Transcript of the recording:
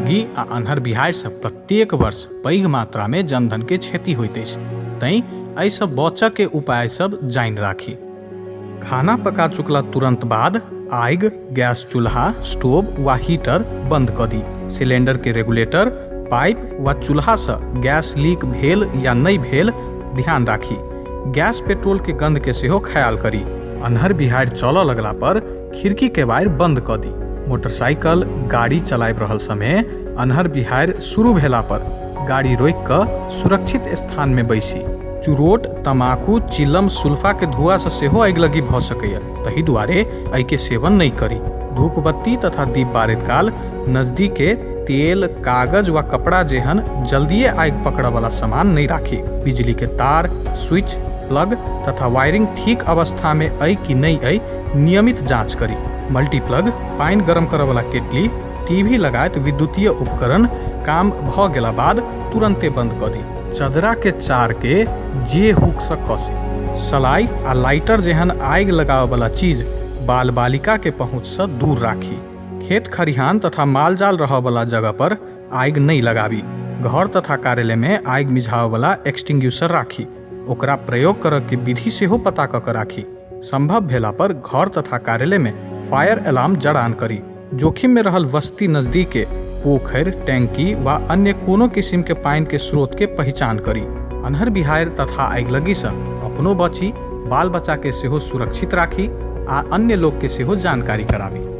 आगि आ अन्हर बिहाड़ि सँ प्रत्येक वर्ष पैघ मात्रा में जनधन के क्षति होइत अछि। तैं एहि सँ बचऽ के उपाय सब जानि राखी। खाना पका चुकला तुरंत बाद आगि, गैस चूल्हा, स्टोव वा हीटर बंद कऽ दी। सिलेंडर के रेगुलेटर, पाइप वा चूल्हा सँ गैस लीक भेल या नहि भेल ध्यान राखी। गैस पेट्रोल के गंध के सेहो ख्याल करी। अन्हर बिहाड़ि चलऽ लगला पर खिड़की के बाहर बंद कऽ दी। मोटरसाइकिल, गाड़ी चलाबि रहल समय अन्हर बिहाड़ि शुरू भेला पर गाड़ी रोकि कऽ सुरक्षित स्थान में बैसी। चुरोट, तमाकू, चिलम, सुल्फा के धुआं से सेहो आगिलगी भऽ सकैया, तहि दुआरे एहि के सेवन नहि करी। धूप बत्ती तथा दीप बारैत काल नजदीके तेल, कागज वा कपड़ा जेहन जल्दिए आगि पकड़ऽ वाला सामान नहीं राखी। बिजली के तार, स्विच, प्लग तथा वायरिंग ठीक अवस्था में अइ कि नहीं अइ नियमित जांच करी। मल्टीप्लग, पानि गरम करऽ वाला केटली, टीवी लगायत विद्युतीय उपकरण काम भऽ गेला बाद तुरंते बंद कऽ दी। चदरा के चार के जे हुक सँ कसी। सलाई आ लाइटर जेहन आगि लगाबऽ वाला चीज बाल बालिका के पहुँच सँ दूर राखी। खेत खरिहान तथा मालजाल रहऽ वाला जगह पर आगि नहीं लगाबी। घर तथा कार्यालय में आगि मिझाबऽ वाला एक्सटिंग्विशर राखी। ओकरा प्रयोग करऽ के विधि सेहो पता कऽ के राखी। संभव भेला पर घर तथा कार्यालय में फायर अलार्म जड़ान करी। जोखिम में रहल वस्ती नजदीके पोखरि, टैंकी वा अन्य कोनो किस्म के पानि के स्रोत के पहचान करी। अन्हर बिहाड़ि तथा आगिलगी सँ अपनो बची, बाल बच्चा के सेहो सुरक्षित राखी आ अन्य लोग के सेहो जानकारी कराबी।